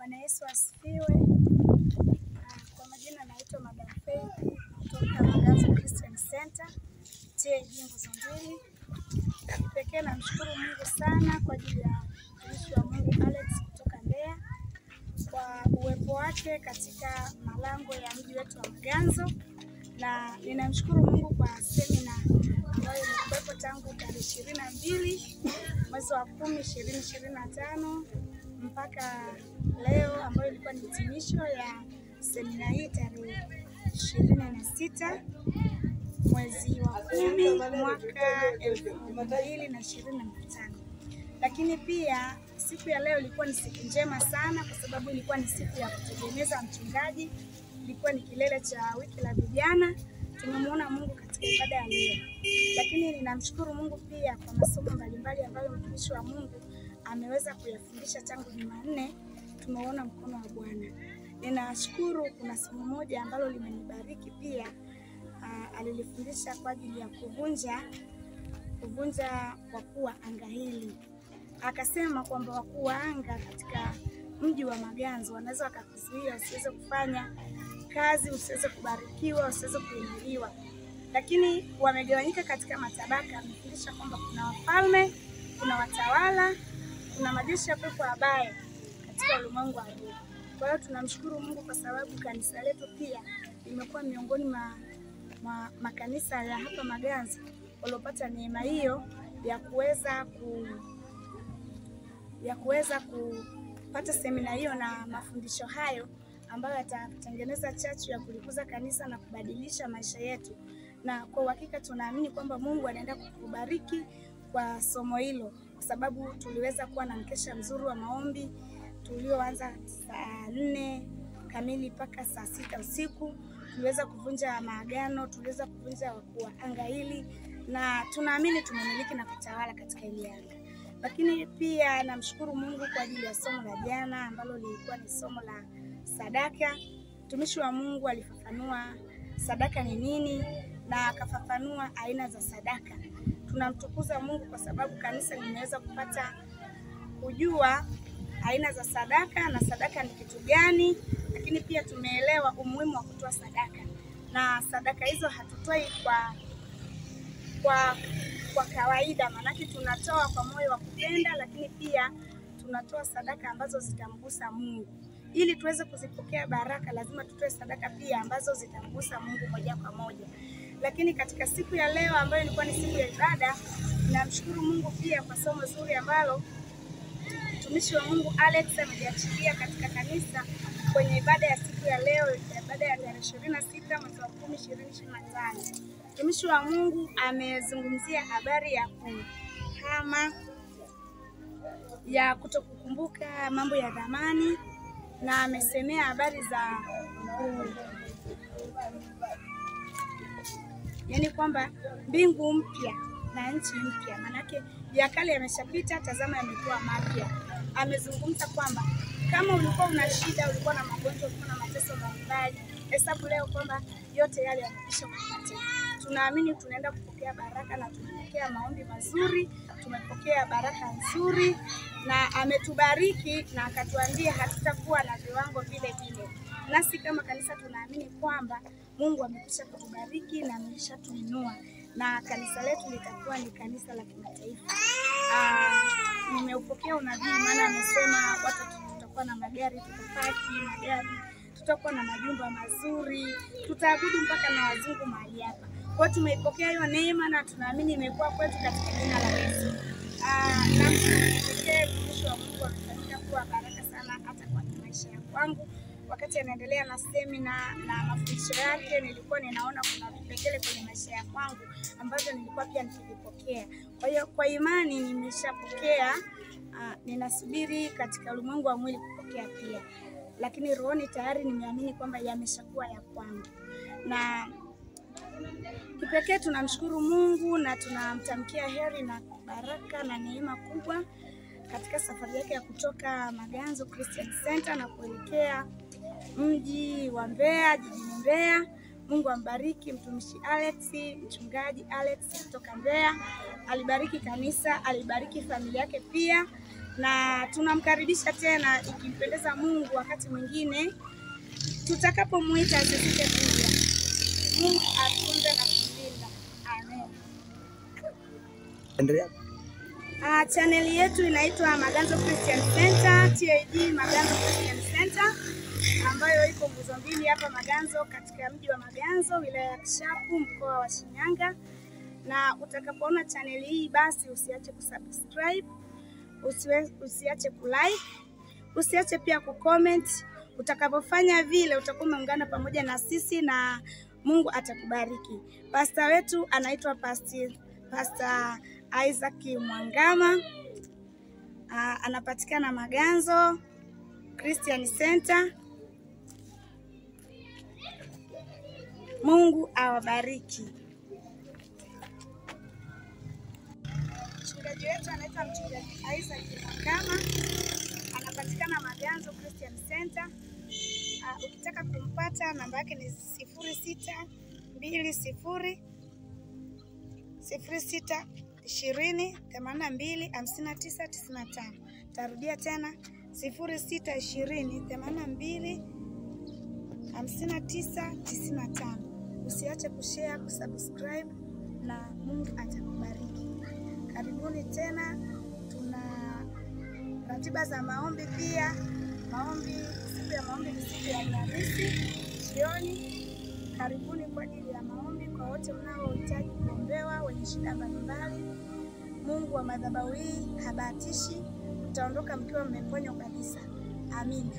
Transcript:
Bwana Yesu asifiwe. Kwa majina naitwa Madam Faith kutoka Maganzo Christian Center TAG Nguzo Mbili. Pekee namshukuru Mungu sana kwa ajili ya mtumishi wa Mungu Alex kutoka Mbeya kwa uwepo wake katika malango ya mji wetu wa Maganzo, na ninamshukuru Mungu kwa semina ambayo ilikuwepo tangu tarehe 22 mwezi wa 10 2025 mpaka leo, ambayo ilikuwa ni hitimisho ya semina hii tarehe 26 mwezi wa 10 mwaka 2025. Lakini pia siku ya leo ilikuwa ni siku njema sana, kwa sababu ilikuwa ni siku ya kutegemeza mchungaji. Ilikuwa ni kilele cha wiki la vijana. Tumemuona Mungu katika ibada ya leo. Lakini ninamshukuru Mungu pia kwa masomo mbalimbali ambayo mtumishi wa Mungu ameweza kuyafundisha tangu Jumanne. Tumeona mkono wa Bwana. Ninashukuru kuna somo moja ambalo limenibariki pia. Alilifundisha kwa ajili ya kuvunja wakuu wa anga hili. Akasema kwamba wakuu wa anga katika mji wa Maganzo wanaweza wakakuzuia usiweze kufanya kazi, usiweze kubarikiwa, usiweze kuinuliwa. Lakini wamegawanyika katika matabaka. Amefundisha kwamba kuna wafalme, kuna watawala, kuna majeshi ya pepo wabaya katika ulimwengu wa roho. Kwa hiyo tunamshukuru Mungu kwa sababu kanisa letu pia limekuwa miongoni makanisa ya hapa Maganzo waliopata neema hiyo ya kuweza kupata semina hiyo na mafundisho hayo ambayo yatatengeneza chachu ya kulikuza kanisa na kubadilisha maisha yetu. Na kwa uhakika tunaamini kwamba Mungu anaenda kukubariki kwa somo hilo, kwa sababu tuliweza kuwa na mkesha mzuri wa maombi tulioanza saa 4 kamili mpaka saa 6 usiku. Tuliweza kuvunja maagano, tuliweza kuvunja wakuu wa anga hili, na tunaamini tumemiliki na kutawala katika hili anga. Lakini pia namshukuru Mungu kwa ajili ya somo la jana ambalo lilikuwa ni somo la sadaka. Mtumishi wa Mungu alifafanua sadaka ni nini na akafafanua aina za sadaka. Tunamtukuza Mungu kwa sababu kanisa limeweza kupata kujua aina za sadaka na sadaka ni kitu gani, lakini pia tumeelewa umuhimu wa kutoa sadaka. Na sadaka hizo hatutoi kwa kawaida, maanake tunatoa kwa moyo wa kupenda, lakini pia tunatoa sadaka ambazo zitamgusa Mungu. Ili tuweze kuzipokea baraka, lazima tutoe sadaka pia ambazo zitamgusa Mungu moja kwa moja. Lakini katika siku ya leo ambayo ilikuwa ni siku ya ibada, namshukuru Mungu pia kwa somo zuri ambalo mtumishi wa Mungu Alex amejiachilia katika kanisa kwenye ibada ya siku ya leo, ibada ya tarehe 26 mwezi wa 10 2025. Mtumishi wa Mungu amezungumzia habari ya kutokukumbuka mambo ya zamani, na amesemea habari za yani kwamba mbingu mpya na nchi mpya, manake ya kale yameshapita, tazama yamekuwa mapya. Amezungumza kwamba kama ulikuwa una shida, ulikuwa na magonjwa, ulikuwa na mateso mbalimbali, hesabu leo kwamba yote yale yamekwisha kupita. Tunaamini tunaenda kupokea baraka na tumepokea maombi mazuri, tumepokea baraka nzuri, na ametubariki na akatuambia hatutakuwa na viwango vile vile. Nasi kama kanisa tunaamini kwamba Mungu amekwisha kutubariki na ameshatuinua, na kanisa letu litakuwa ni kanisa la kimataifa. Nimeupokea unabii, maana amesema watu tutakuwa na magari, tutapaki magari, tutakuwa na majumba mazuri, tutaabudu mpaka na wazungu mahali hapa. Kwa hiyo tumeipokea hiyo neema na tunaamini imekuwa kwetu katika jina la Yesu. Na mtumishi wa Mungu amefanyika kuwa baraka sana hata kwa maisha ya kwangu. Wakati anaendelea na semina na mafundisho yake, nilikuwa ninaona kuna vipengele kwenye maisha ya kwangu ambavyo nilikuwa pia nikivipokea. Kwa hiyo kwa imani nimeshapokea, ninasubiri katika ulimwengu wa mwili kupokea pia. Lakini rohoni tayari nimeamini kwamba yameshakuwa ya kwangu. Na kipekee tunamshukuru Mungu na tunamtamkia heri na baraka na neema kubwa katika safari yake ya kutoka Maganzo Christian Center na kuelekea mji wa Mbeya, jijini Mbeya. Mungu ambariki mtumishi Alex, mchungaji Alex kutoka Mbeya. Alibariki kanisa, alibariki familia yake pia, na tunamkaribisha tena ikimpendeza Mungu wakati mwingine tutakapomuita asisite kuja. Mungu atunze na kulinda. Amen. Endelea. Chaneli yetu inaitwa Maganzo Christian Center, TAG Maganzo Christian Center, ambayo iko nguzo mbili hapa Maganzo, katika mji wa Maganzo, wilaya ya Kishapu, mkoa wa Shinyanga. Na utakapoona chaneli hii basi usiache kusubscribe, usiache kulike, usiache pia kucomment. Utakapofanya vile utakuwa umeungana pamoja na sisi na Mungu atakubariki. Pastor wetu anaitwa Pastor Isaac Mwangama. Anapatikana Maganzo Christian Center. Mungu awabariki. Mchungaji wetu anaitwa Mchungaji Isaac Mwangama. Anapatikana Maganzo Christian Center. Ukitaka kumpata namba yake ni 0620825995. Tarudia tena 0620825995. Usiache kushare, kusubscribe na Mungu atakubariki. Karibuni tena, tuna ratiba za maombi pia. Siku ya maombi ni siku ya Alhamisi jioni. Karibuni kwa ajili ya maombi kwa wote mnaohitaji kuombewa, wenye shida mbalimbali. Mungu wa madhabahu hii habatishi, mtaondoka mkiwa mmeponywa kabisa. Amina.